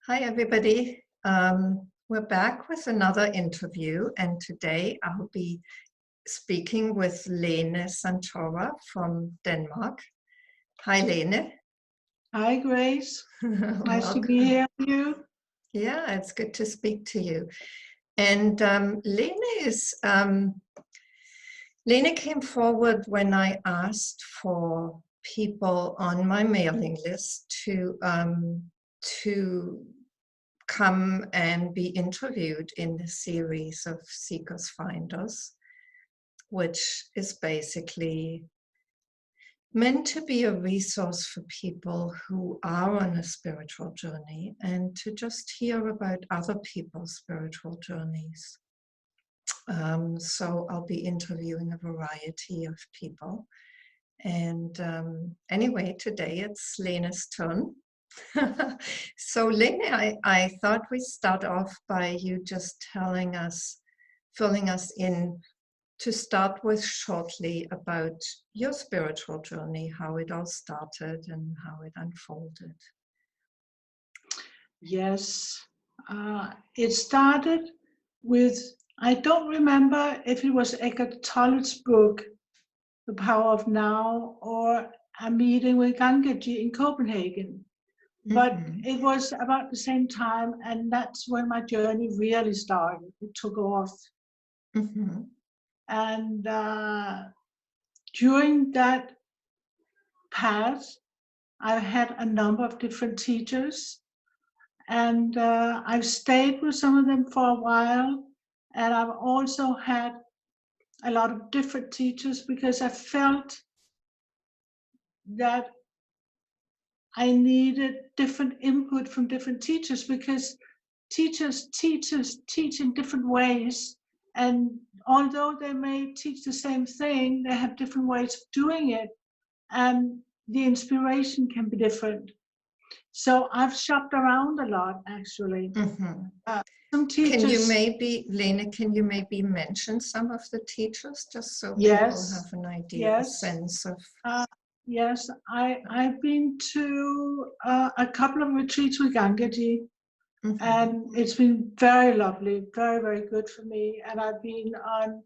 Hi, everybody. We're back with another interview, and today I'll be speaking with Lene Santora from Denmark. Hi, Lene. Hi, Grace. Nice to be Welcome. here with you. Yeah, it's good to speak to you. And Lene came forward when I asked for people on my mailing list to come and be interviewed in the series of Seekers Finders, which is basically meant to be a resource for people who are on a spiritual journey and to just hear about other people's spiritual journeys. So I'll be interviewing a variety of people. And anyway, today it's Lene's turn. So Lene, I thought we'd start off by you just filling us in to start with shortly about your spiritual journey, how it all started and how it unfolded. Yes, it started with, I don't remember if it was Eckhart Tolle's book, The Power of Now, or a meeting with Gangaji in Copenhagen. But it was about the same time, and that's when my journey really started. It took off. And during that path, I've had a number of different teachers, and I've stayed with some of them for a while, and I've also had a lot of different teachers because I felt that I needed different input from different teachers, because teachers teach in different ways, and although they may teach the same thing, they have different ways of doing it, and the inspiration can be different. So I've shopped around a lot, actually. Some teachers. Lene, can you maybe mention some of the teachers just so Yes, people have an idea, a sense of? Yes, I've been to a couple of retreats with Gangaji, and it's been very lovely, very, very good for me. And I've been on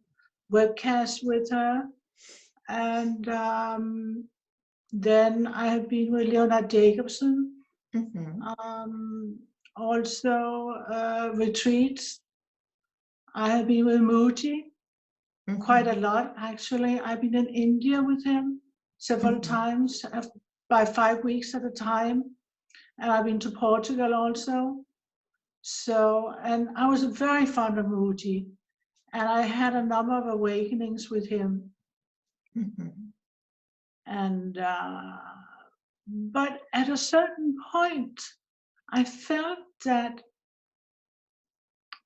webcasts with her, and then I have been with Leonard Jacobson. Also retreats. I have been with Mooji quite a lot, actually. I've been in India with him several times, by 5 weeks at a time, and I've been to Portugal also. So, and I was very fond of Mooji, and I had a number of awakenings with him. And but at a certain point, I felt that,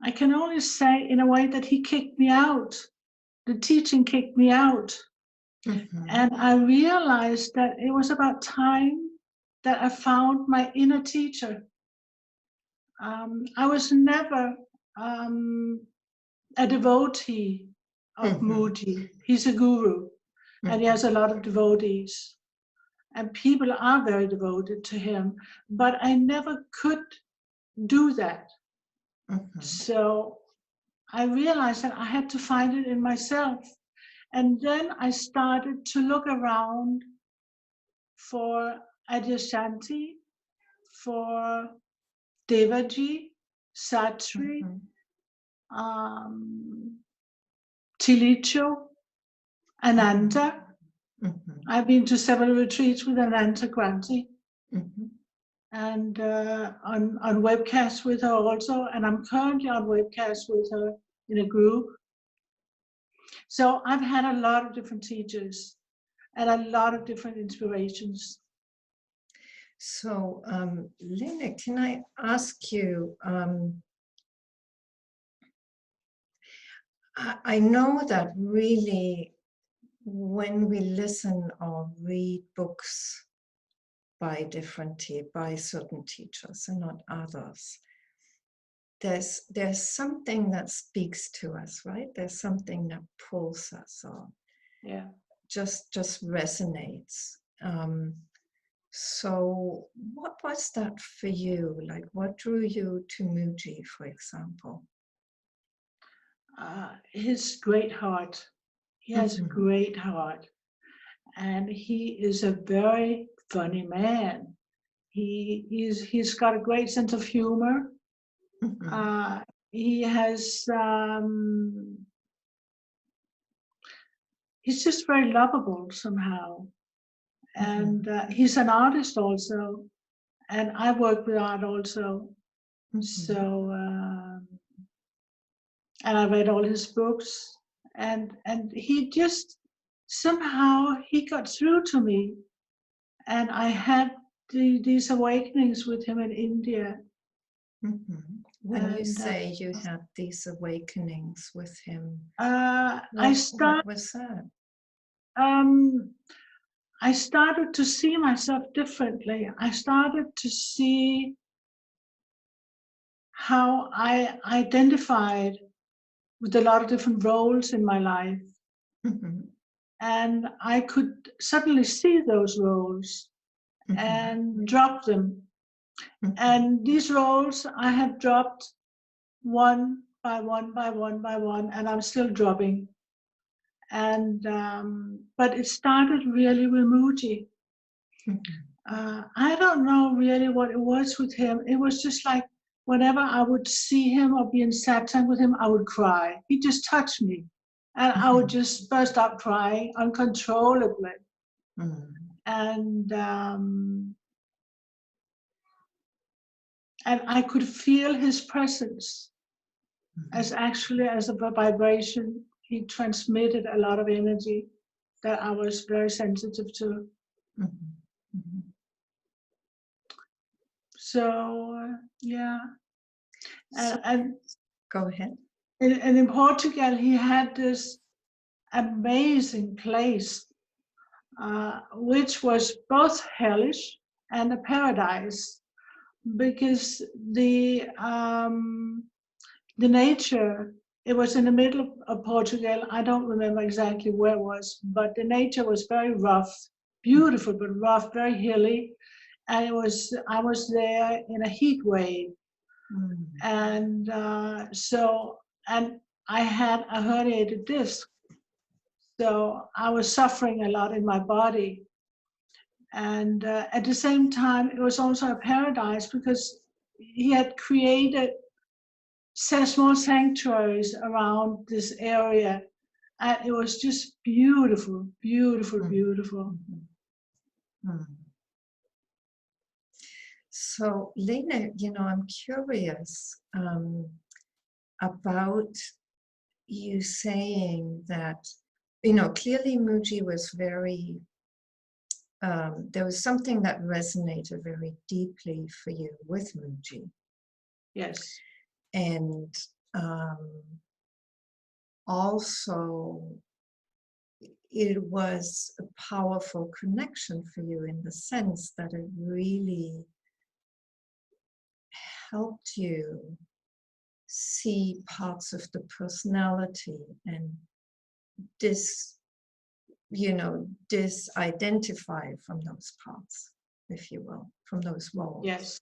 I can only say in a way, that he kicked me out. The teaching kicked me out. And I realized that it was about time that I found my inner teacher. I was never a devotee of Mooji. He's a guru, and he has a lot of devotees. And people are very devoted to him, but I never could do that. So I realized that I had to find it in myself. And then I started to look around for Adyashanti, for Devaji, Satri, Tilicho, Ananta. I've been to several retreats with Ananta Granti, and on webcasts with her also, and I'm currently on webcasts with her in a group. So I've had a lot of different teachers and a lot of different inspirations. So, Lene, can I ask you, I know that really when we listen or read books by certain teachers and not others, there's something that speaks to us, right? There's something that pulls us or just resonates. So what was that for you? Like, what drew you to Mooji, for example? His great heart. He has a Mm-hmm. great heart. And he is a very funny man. He's got a great sense of humor. Mm-hmm. He has he's just very lovable somehow. And he's an artist also, and I work with art also. Mm-hmm. So and I read all his books, and he just somehow he got through to me, and I had these awakenings with him in India. Mm-hmm. When you And say you had these awakenings with him, I what was that? um, I started to see myself differently. I started to see how I identified with a lot of different roles in my life. Mm-hmm. And I could suddenly see those roles Mm-hmm. and drop them. Mm-hmm. And these roles I have dropped one by one by one by one, and I'm still dropping. And but it started really with Mooji. I don't know really what it was with him. It was just like whenever I would see him or be in satsang with him, I would cry. He just touched me, and I would Mm-hmm. just burst out crying uncontrollably. Mm-hmm. And I could feel his presence as actually as a vibration. He transmitted a lot of energy that I was very sensitive to. Mm-hmm. So yeah, So and go ahead. in Portugal he had this amazing place, which was both hellish and a paradise, because the nature, it was in the middle of Portugal. I don't remember exactly where it was, but the nature was very rough, beautiful but rough, very hilly. And I was there in a heat wave. Mm-hmm. And and I had a herniated disc. So I was suffering a lot in my body. And at the same time, it was also a paradise because he had created small sanctuaries around this area. And it was just beautiful, beautiful, beautiful. Mm-hmm. So, Lene, I'm curious about you saying that, clearly Mooji was very, there was something that resonated very deeply for you with Mooji. Yes. And also, it was a powerful connection for you in the sense that it really helped you see parts of the personality and disidentify from those parts, if you will, from those roles. Yes.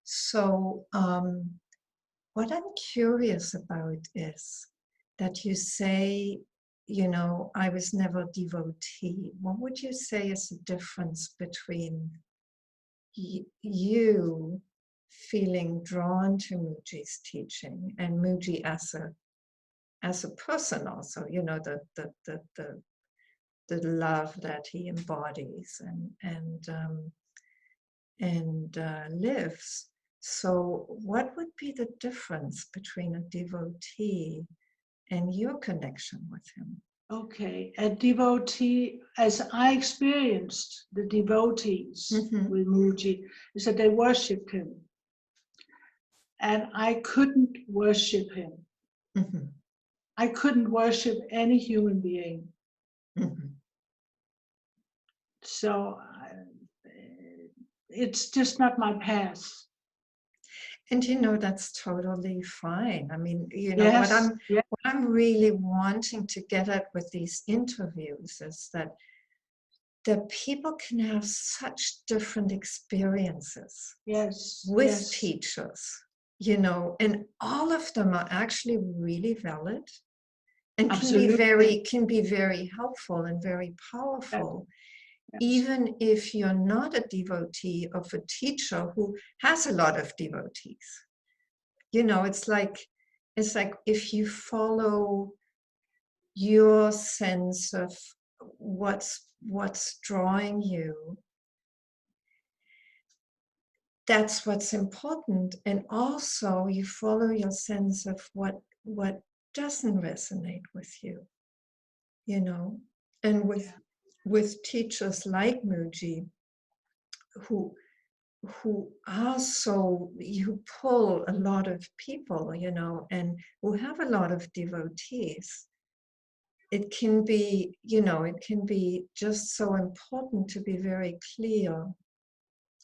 So what I'm curious about is that you say, I was never devotee. What would you say is the difference between you feeling drawn to Mooji's teaching and Mooji as a person also, the love that he embodies and lives. So what would be the difference between a devotee and your connection with him? Okay, a devotee, as I experienced the devotees with Mooji, is that they worshiped him. And I couldn't worship him. Mm-hmm. I couldn't worship any human being. Mm-hmm. So it's just not my path. And that's totally fine. I mean, Yes, what I'm really wanting to get at with these interviews is that that people can have such different experiences Yes. with Yes. teachers, you know, and all of them are actually really valid and Absolutely. can be very helpful and very powerful. Yes. Even if you're not a devotee of a teacher who has a lot of devotees. You know, it's like if you follow your sense of what's drawing you, that's what's important. And also you follow your sense of what doesn't resonate with you, you know. And with teachers like Mooji, who are so, who pull a lot of people, you know, and who have a lot of devotees, it can be, you know, it can be just so important to be very clear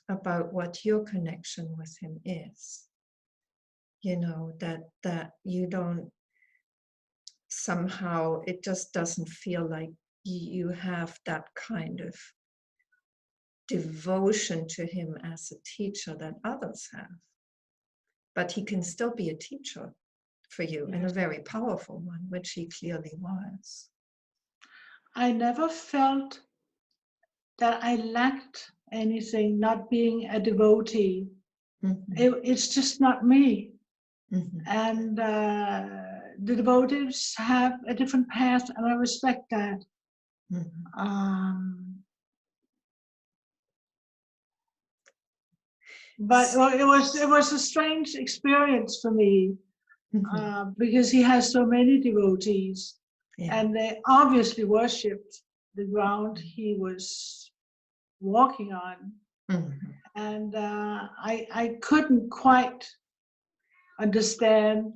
about what your connection with him is. You know, that you don't somehow, it just doesn't feel like you have that kind of devotion to him as a teacher that others have. But he can still be a teacher for you, and a very powerful one, which he clearly was. I never felt that I lacked anything, not being a devotee. Mm-hmm. It's just not me. Mm-hmm. And the devotees have a different path, and I respect that. Mm-hmm. But it was a strange experience for me, because he has so many devotees, and they obviously worshipped the ground he was walking on. Mm-hmm. And I couldn't quite understand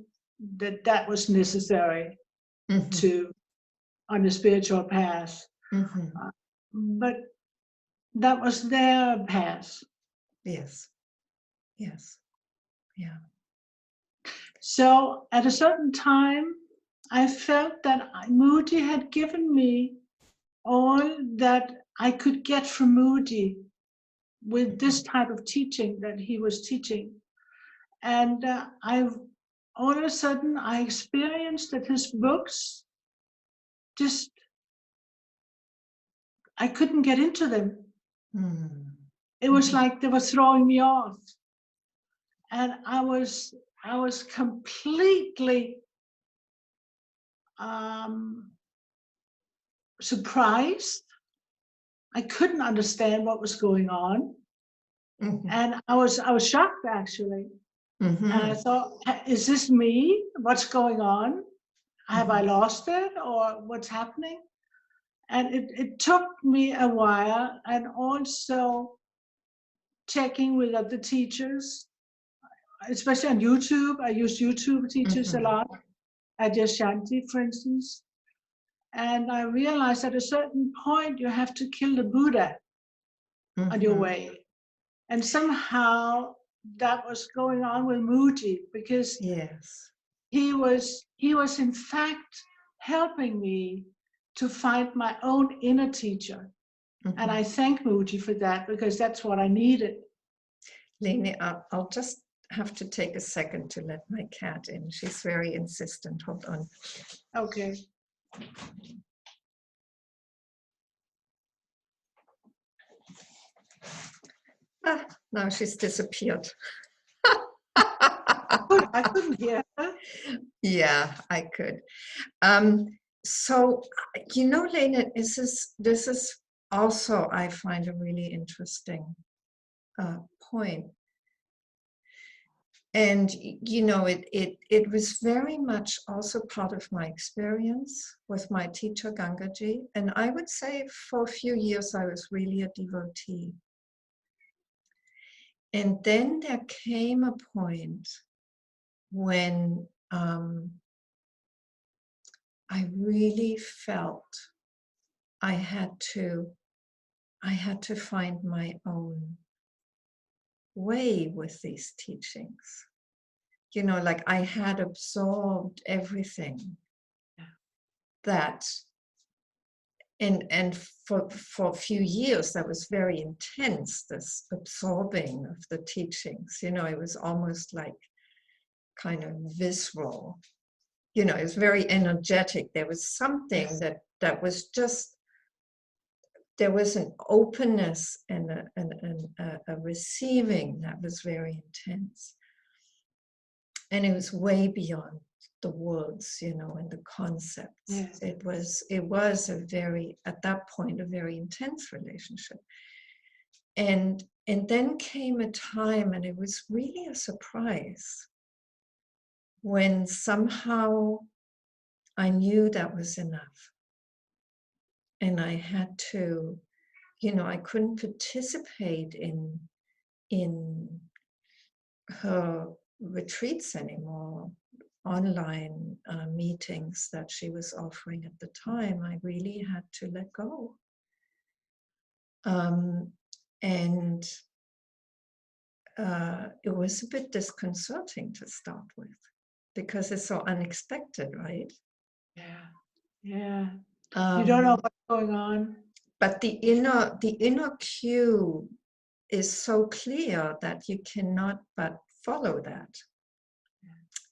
that was necessary to on the spiritual path. But that was their path. Yes. Yes. Yeah. So at a certain time, I felt that Mooji had given me all that I could get from Mooji with this type of teaching that he was teaching. And all of a sudden, I experienced that his books just, I couldn't get into them. It was like they were throwing me off. And I was completely surprised. I couldn't understand what was going on. And I was shocked, actually. And I thought, is this me? What's going on? Have I lost it, or what's happening? And it took me a while, and also checking with other teachers, especially on YouTube. I use YouTube teachers a lot, Adya Shanti, for instance. And I realized at a certain point, you have to kill the Buddha on your way. And somehow that was going on with Mooji, because he was in fact helping me to find my own inner teacher. And I thank Mooji for that, because that's what I needed. Lene, I'll just have to take a second to let my cat in. She's very insistent. Hold on. Okay. Now she's disappeared. I couldn't hear her. Yeah, I could. So, you know, Lene, this is also, I find, a really interesting point. And, you know, it was very much also part of my experience with my teacher, Gangaji. And I would say for a few years, I was really a devotee. And then there came a point when I really felt I had to find my own way with these teachings. You know, like I had absorbed everything that, and for a few years that was very intense, this absorbing of the teachings. You know, it was almost like kind of visceral. You know, it was very energetic. There was something that was just, there was an openness and a receiving that was very intense. And it was way beyond the words, you know, and the concepts. Yes. It was a very, at that point, a very intense relationship. And then came a time, and it was really a surprise, when somehow I knew that was enough. And I had to, you know, I couldn't participate in her retreats anymore, online meetings that she was offering at the time. I really had to let go. And it was a bit disconcerting to start with, because it's so unexpected, right? Yeah, yeah. You don't know what's going on. But the inner cue is so clear that you cannot but follow that.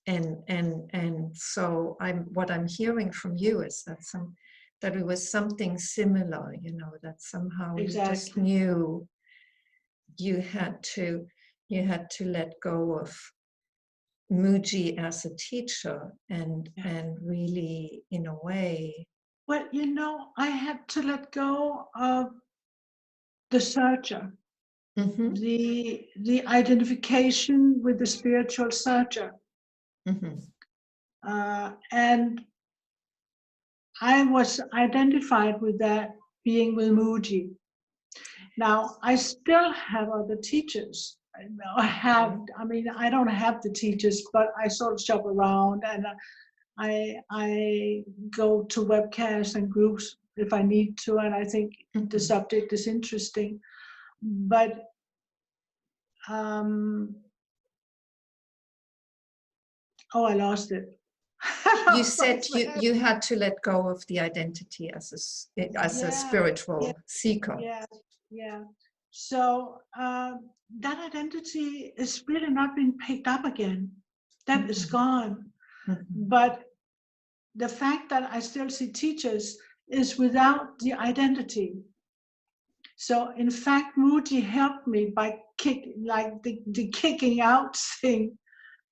And so what I'm hearing from you is that it was something similar, you know, that somehow you just knew you had to let go of Mooji as a teacher and really, in a way. Well, you know, I had to let go of the searcher, the identification with the spiritual searcher. And I was identified with that being with Mooji. Now, I still have other teachers. I mean, I don't have the teachers, but I sort of shop around, and I go to webcasts and groups if I need to, and I think the subject is interesting. But I lost it. You said you had to let go of the identity as a spiritual seeker. Yeah. So that identity is really not being picked up again. That is gone. But the fact that I still see teachers is without the identity. So in fact, Mooji helped me by the kicking out thing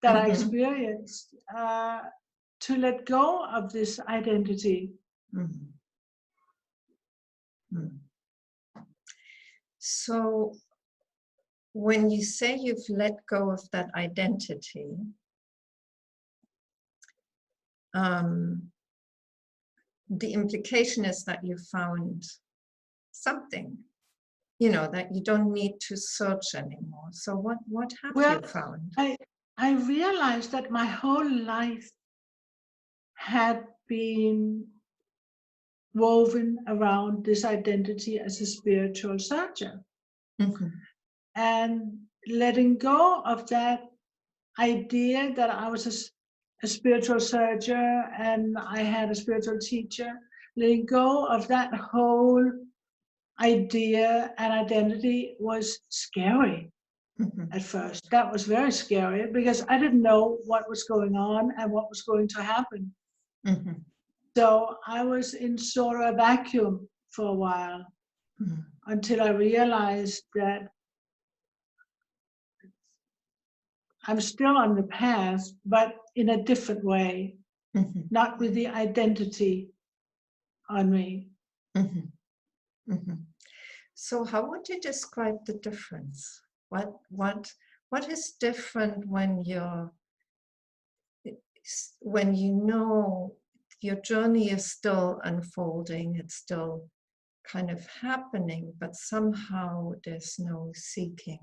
that I experienced, to let go of this identity. So when you say you've let go of that identity, the implication is that you found something, you know, that you don't need to search anymore. So what have you found? I realized that my whole life had been woven around this identity as a spiritual searcher. And letting go of that idea that I was a spiritual searcher and I had a spiritual teacher, letting go of that whole idea and identity was scary at first. That was very scary because I didn't know what was going on and what was going to happen. So I was in sort of a vacuum for a while until I realized that I'm still on the path, but in a different way, not with the identity on me. So how would you describe the difference? What is different when you know your journey is still unfolding, it's still kind of happening, but somehow there's no seeking?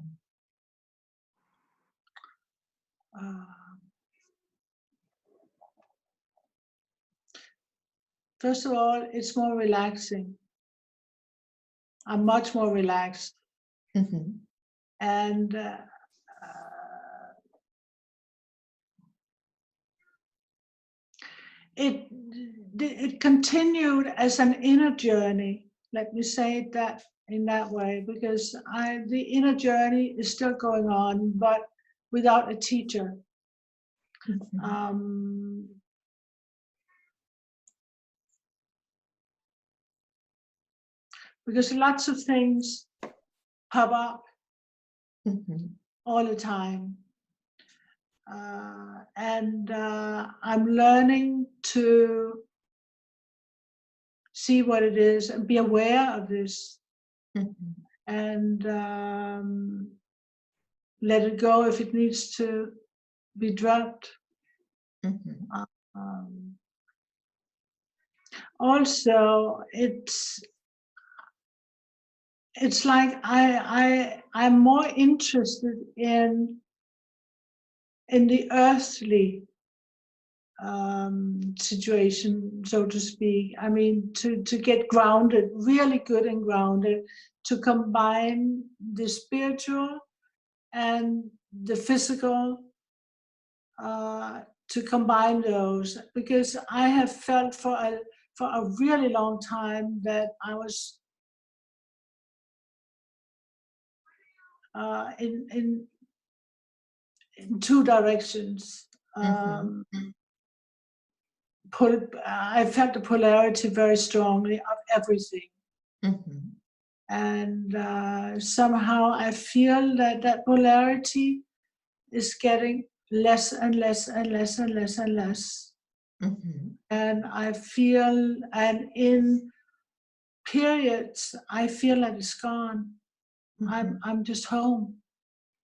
First of all, it's more relaxing. I'm much more relaxed. And it continued as an inner journey. Let me say it that in that way, because the inner journey is still going on, but without a teacher. Because lots of things pop up all the time. And I'm learning to see what it is and be aware of this, and let it go if it needs to be dropped. Also, it's like I'm more interested in the earthly situation, so to speak. I mean, to get grounded, really good and grounded, to combine the spiritual and the physical, to combine those, because I have felt for a really long time that I was in two directions. I felt the polarity very strongly of everything. And somehow I feel that polarity is getting less and less and less and less and less. And I feel, and in periods, I feel like it's gone. I'm just home.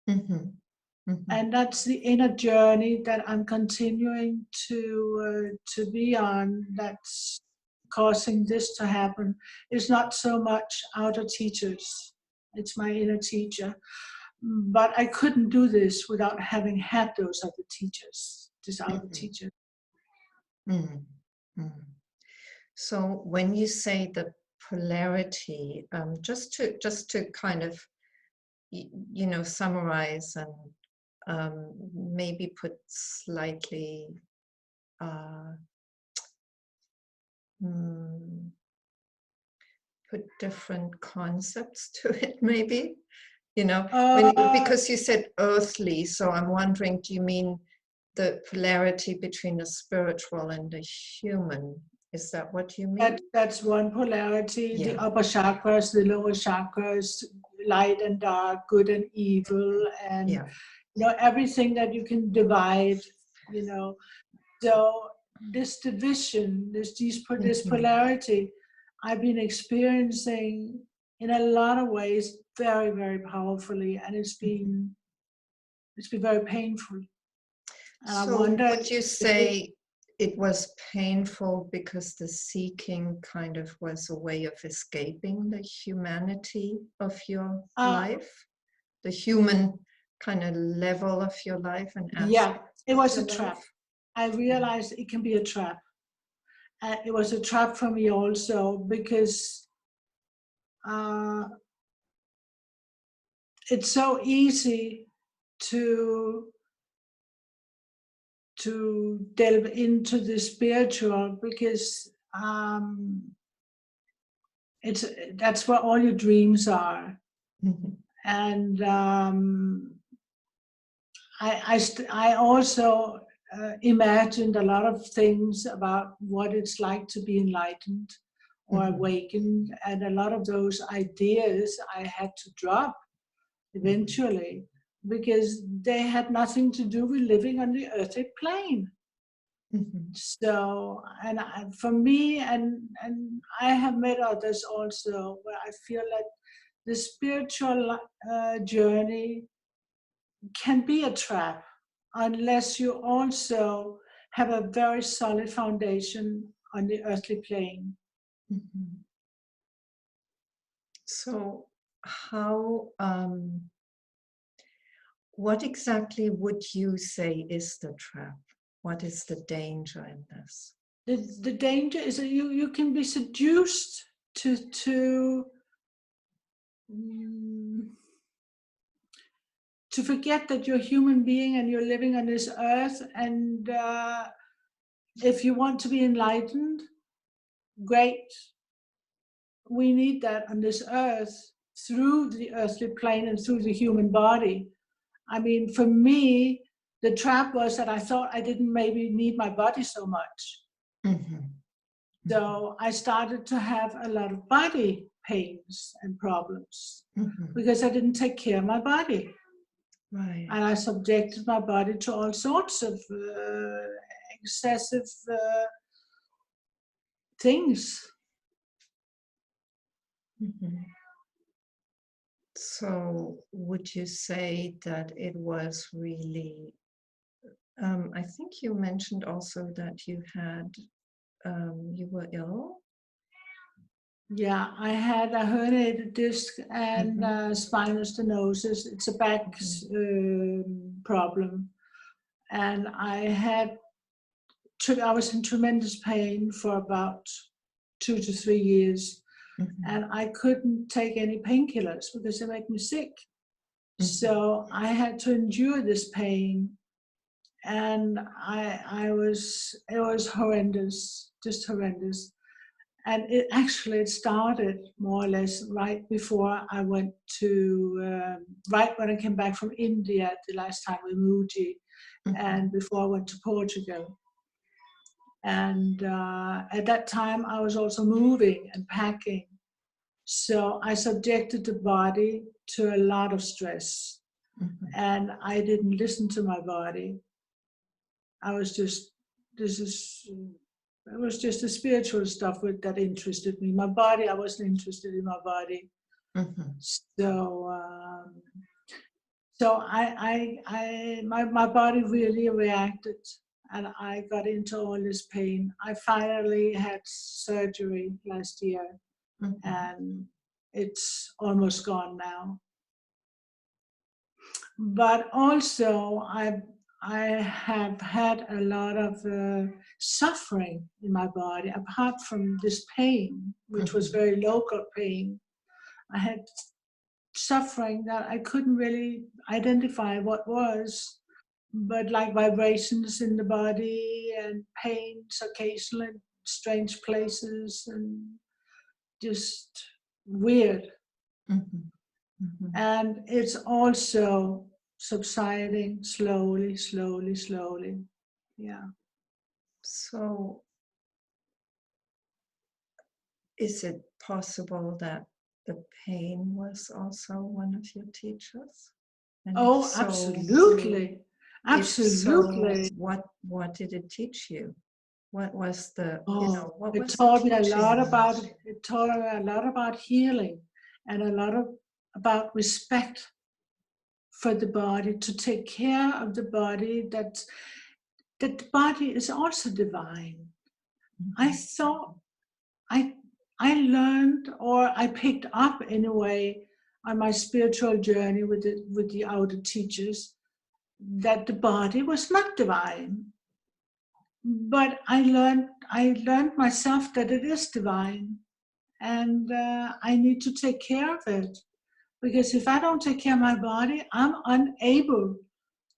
And that's the inner journey that I'm continuing to be on. That's causing this to happen. It's not so much outer teachers. It's my inner teacher. But I couldn't do this without having had those other teachers, these outer teachers. So when you say the polarity, just to kind of, you know, summarize and maybe put slightly put different concepts to it, maybe, you know, because you said earthly, so I'm wondering, do you mean the polarity between the spiritual and the human? Is that what you mean? That's one polarity. Yeah. The upper chakras, the lower chakras, light and dark, good and evil, and you know, everything that you can divide, you know. So this division, this polarity, I've been experiencing in a lot of ways very, very powerfully, and it's been very painful. And so would you say it was painful because the seeking kind of was a way of escaping the humanity of your life, the human kind of level of your life? And yeah, it was a trap. I realized it can be a trap. It was a trap for me also, because it's so easy to delve into the spiritual, because that's where all your dreams are. And I also imagined a lot of things about what it's like to be enlightened or awakened, and a lot of those ideas I had to drop eventually, because they had nothing to do with living on the earthly plane. So, and for me, and I have met others also, where I feel that the spiritual journey can be a trap unless you also have a very solid foundation on the earthly plane. So how, what exactly would you say is the trap? What is the danger in this? The danger is that you can be seduced to forget that you're a human being and you're living on this earth, and if you want to be enlightened, great. We need that on this earth through the earthly plane and through the human body. I mean, for me, the trap was that I thought I didn't maybe need my body so much. Mm-hmm. So I started to have a lot of body pains and problems Mm-hmm. because I didn't take care of my body. Right. And I subjected my body to all sorts of excessive things. Mm-hmm. So would you say that it was really, I think you mentioned also that you had, you were ill? Yeah, I had a herniated disc and spinal stenosis. It's a back problem. And I was in tremendous pain for about 2 to 3 years. Mm-hmm. And I couldn't take any painkillers because they make me sick. Mm-hmm. So I had to endure this pain. And it was horrendous, just horrendous. And it started more or less right before I went to, right when I came back from India the last time with Mooji, and before I went to Portugal. And at that time, I was also moving and packing. So I subjected the body to a lot of stress. And I didn't listen to my body. I was just, it was just the spiritual stuff that interested me. My body, I wasn't interested in my body. Mm-hmm. So my body really reacted, and I got into all this pain. I finally had surgery last year, and it's almost gone now. But also, I have had a lot of suffering in my body, apart from this pain, which was very local pain. I had suffering that I couldn't really identify what was, but like vibrations in the body and pains occasionally in strange places and just weird. And it's also subsiding slowly, slowly, slowly. Yeah. So is it possible that the pain was also one of your teachers? And Oh, so, absolutely. Absolutely. So, what did it teach you? What was the, what it was taught the me a teaching? lot about it taught me a lot about healing and a lot about respect for the body, to take care of the body, that the body is also divine. I thought I learned, or I picked up in a way on my spiritual journey with the outer teachers, that the body was not divine. But I learned myself that it is divine, and I need to take care of it, because if I don't take care of my body, I'm unable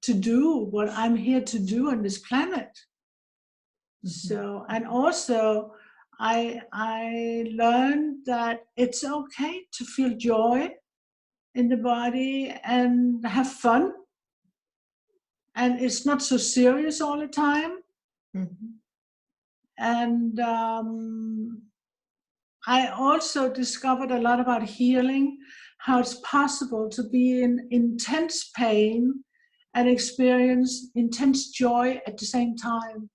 to do what I'm here to do on this planet. So, and also I learned that it's okay to feel joy in the body and have fun, and it's not so serious all the time. And I also discovered a lot about healing, how it's possible to be in intense pain and experience intense joy at the same time.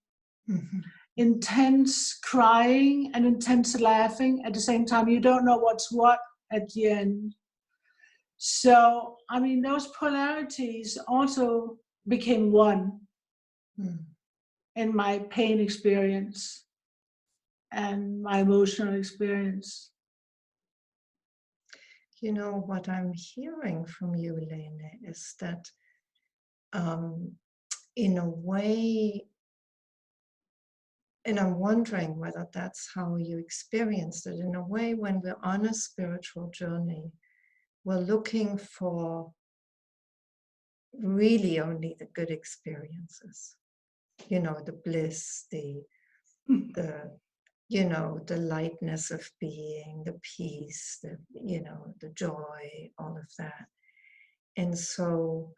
Intense crying and intense laughing at the same time. You don't know what's what at the end. So, I mean, those polarities also became one in my pain experience and my emotional experience. You know, what I'm hearing from you, Lene, is that in a way, and I'm wondering whether that's how you experienced it, in a way, when we're on a spiritual journey, we're looking for really only the good experiences. you know, the bliss, the you know, the lightness of being, the peace, the, you know, the joy, all of that. And so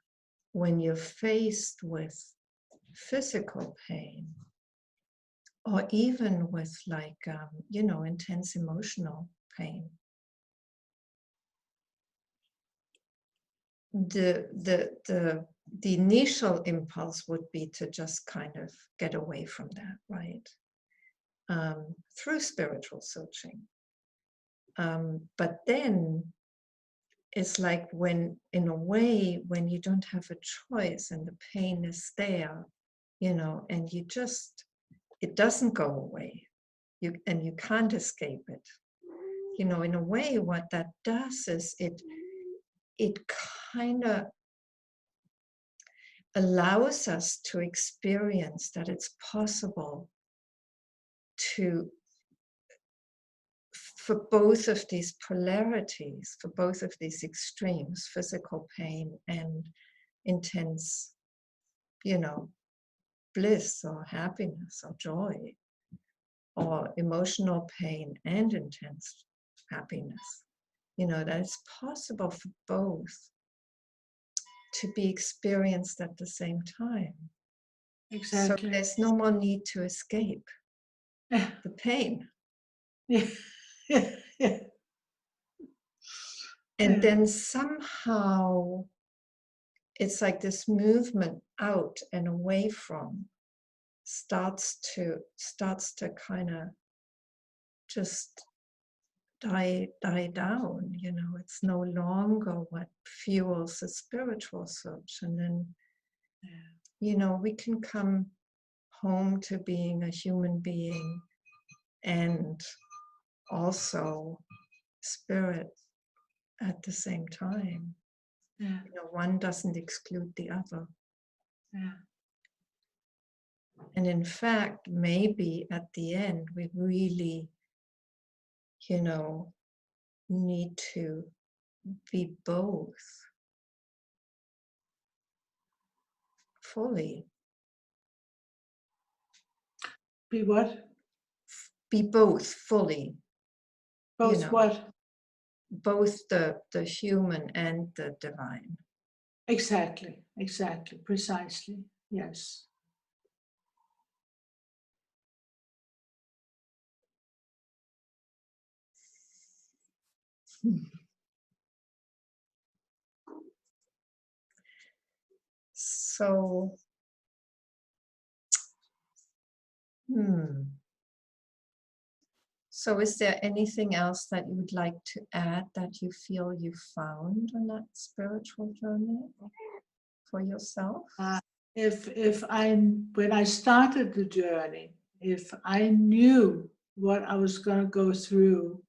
when you're faced with physical pain, or even with like, you know, intense emotional pain, the initial impulse would be to just kind of get away from that, right? Through spiritual searching. But then it's like when, in a way, when you don't have a choice and the pain is there, you know, and you just, it doesn't go away. And you can't escape it. You know, in a way, what that does is it kind of allows us to experience that it's possible to, for both of these polarities, for both of these extremes, physical pain and intense, you know, bliss or happiness or joy, or emotional pain and intense happiness, you know, that it's possible for both to be experienced at the same time. Exactly. So there's no more need to escape the pain. Yeah. Yeah. And then somehow it's like this movement out and away from starts to kind of just die down, you know. It's no longer what fuels the spiritual search. And then, you know, we can come home to being a human being and also spirit at the same time. Yeah. You know, one doesn't exclude the other. Yeah. And in fact, maybe at the end, we really, you know, need to be both fully. Be what? Be both fully. Both, you know, what? Both the human and the divine. Exactly, precisely, yes. So, so is there anything else that you would like to add that you feel you found on that spiritual journey for yourself? When I started the journey, if I knew what I was going to go through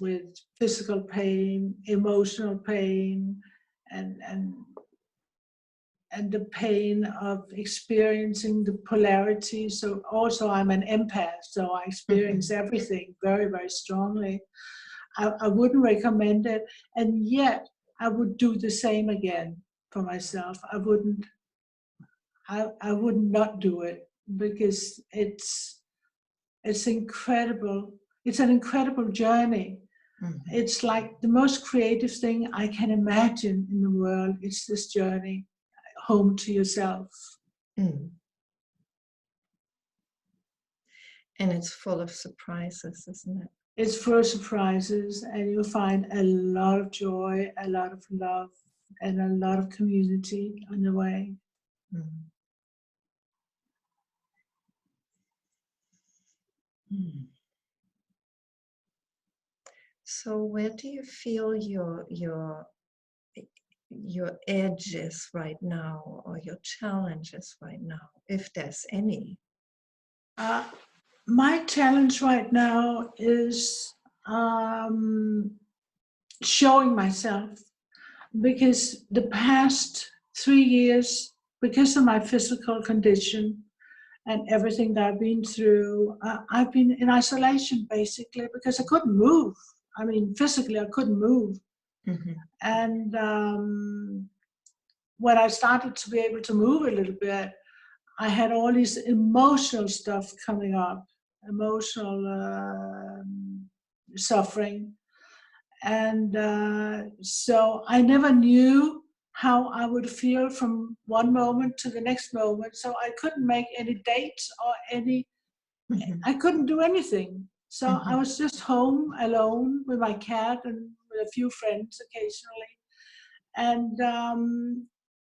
with physical pain, emotional pain, and the pain of experiencing the polarity. So also I'm an empath, so I experience everything very, very strongly. I wouldn't recommend it, and yet I would do the same again for myself. I would not do it, because it's incredible. It's an incredible journey. It's like the most creative thing I can imagine in the world. It's this journey home to yourself. And it's full of surprises, isn't it? It's full of surprises, and you'll find a lot of joy, a lot of love, and a lot of community on the way. So where do you feel your edges right now, or your challenges right now, if there's any? My challenge right now is showing myself, because the past 3 years, because of my physical condition and everything that I've been through, I've been in isolation, basically, because I couldn't move. I mean, physically, I couldn't move. And when I started to be able to move a little bit, I had all these emotional stuff coming up, emotional suffering. And so I never knew how I would feel from one moment to the next moment. So I couldn't make any dates or I couldn't do anything. So I was just home alone with my cat and with a few friends occasionally. And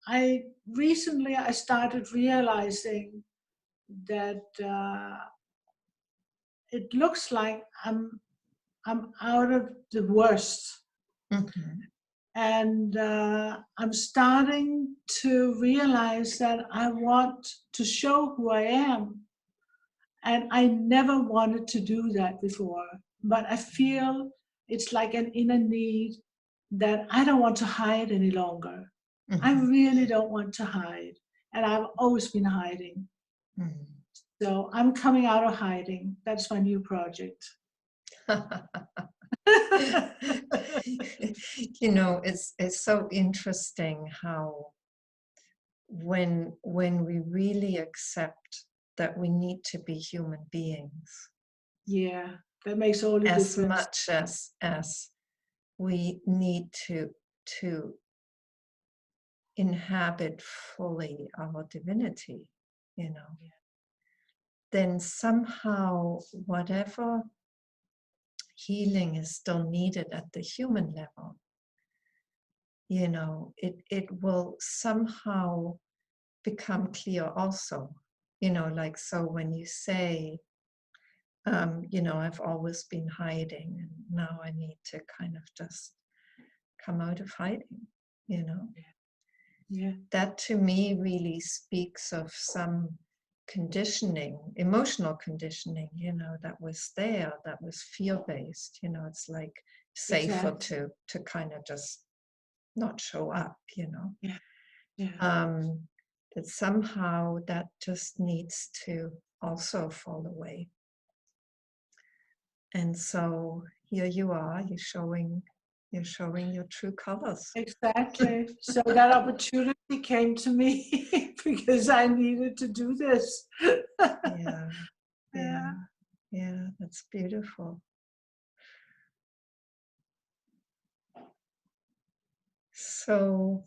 I started realizing that it looks like I'm out of the worst. And I'm starting to realize that I want to show who I am. And I never wanted to do that before. But I feel it's like an inner need that I don't want to hide any longer. I really don't want to hide. And I've always been hiding. So I'm coming out of hiding. That's my new project. You know, it's so interesting how when we really accept that we need to be human beings, yeah, that makes all the difference. As much as we need to inhabit fully our divinity, you know, then somehow whatever healing is still needed at the human level, you know, it will somehow become clear also, you know, like, so when you say, you know, I've always been hiding and now I need to kind of just come out of hiding, you know. Yeah. That to me really speaks of some conditioning, emotional conditioning, you know, that was there, that was fear-based, you know. It's like safer Exactly. to kind of just not show up, you know. Yeah. That somehow that just needs to also fall away. And so here you are, you're showing your true colors. Exactly. So that opportunity came to me because I needed to do this. Yeah, that's beautiful. So,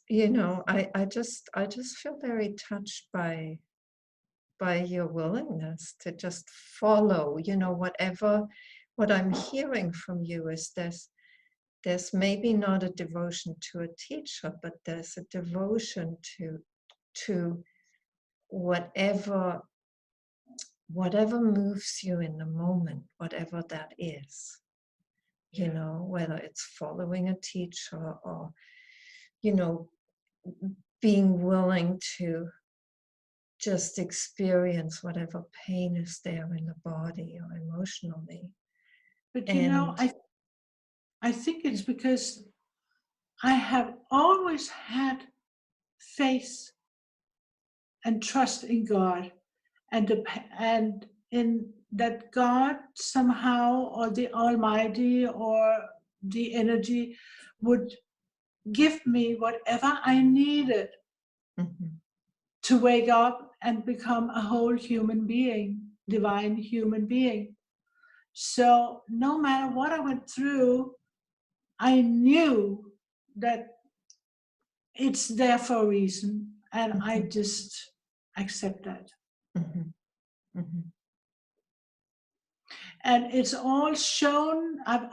you know, I just feel very touched by your willingness to just follow, you know, what I'm hearing from you is there's maybe not a devotion to a teacher, but there's a devotion to whatever moves you in the moment, whatever that is, you know, whether it's following a teacher or, you know, being willing to just experience whatever pain is there in the body or emotionally. But you know, I think it's because I have always had faith and trust in God, and in that God somehow, or the Almighty, or the energy, would give me whatever I needed to wake up and become a whole human being, divine human being. So no matter what I went through, I knew that it's there for a reason, and I just accept that. And it's all shown. I've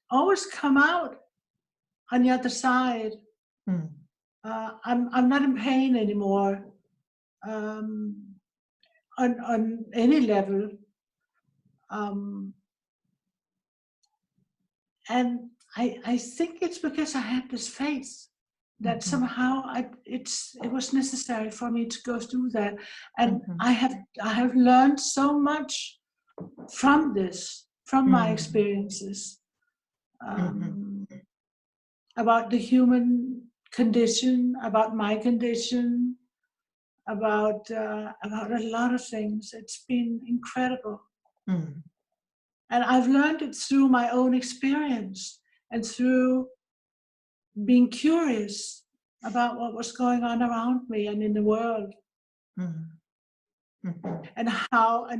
always come out on the other side. I'm not in pain anymore on any level. And I think it's because I had this faith that somehow it was necessary for me to go through that. And I have learned so much from this, from my experiences, about the human condition, about my condition, about a lot of things. It's been incredible. And I've learned it through my own experience and through being curious about what was going on around me and in the world. And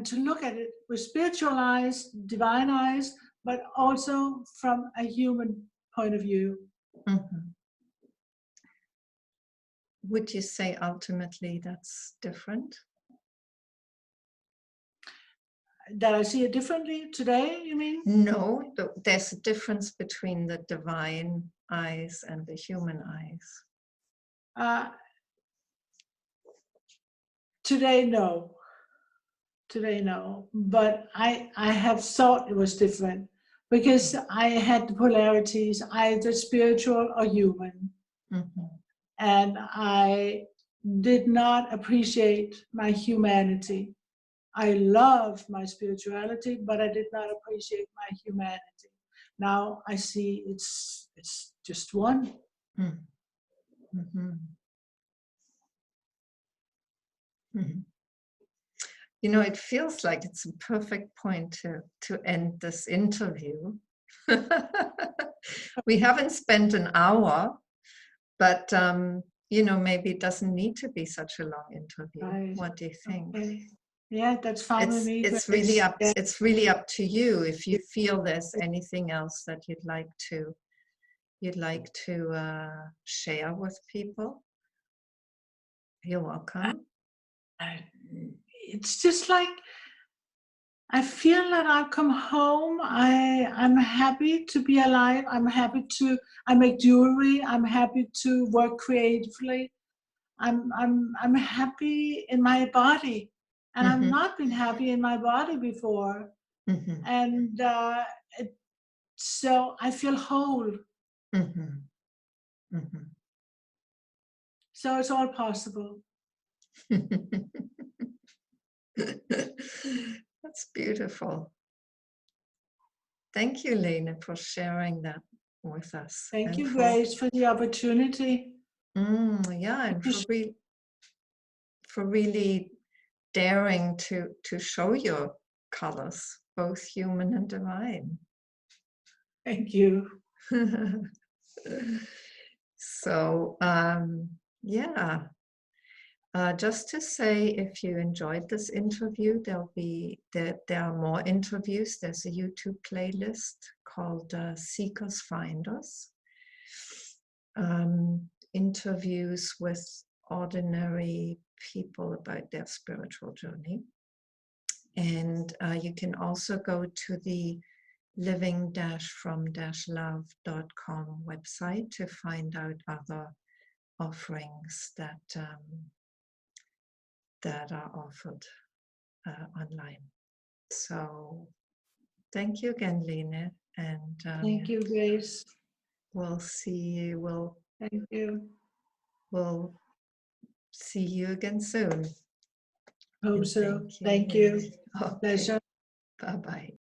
to look at it with spiritual eyes, divine eyes, but also from a human point of view. Would you say ultimately that's different? That I see it differently today, you mean? No, there's a difference between the divine eyes and the human eyes. Today, no. Today, no. But I have thought it was different because I had the polarities, either spiritual or human. And I did not appreciate my humanity. I love my spirituality, but I did not appreciate my humanity. Now I see it's just one. You know, it feels like it's a perfect point to end this interview. We haven't spent an hour, but you know, maybe it doesn't need to be such a long interview. What do you think? Okay. Yeah, that's fine with me. It's really up. It's really up to you. If you feel there's anything else that you'd like to share with people, you're welcome. It's just like I feel that I've come home. I'm happy to be alive. I make jewelry. I'm happy to work creatively. I'm happy in my body, and I've not been happy in my body before. And so I feel whole. So it's all possible. That's beautiful. Thank you, Lene, for sharing that with us. Thank you, Grace, for the opportunity. Yeah, and for really daring to show your colors, both human and divine. Thank you. So, yeah. Just to say, if you enjoyed this interview, there are more interviews. There's a YouTube playlist called Seekers Finders. Interviews with ordinary people about their spiritual journey. And you can also go to the living-from-love.com website to find out other offerings that are offered online. So thank you again, Lene, and thank you, Grace. We'll see you. Thank you. We'll see you again soon. Hope so. Thank you. Okay. Pleasure. Bye-bye.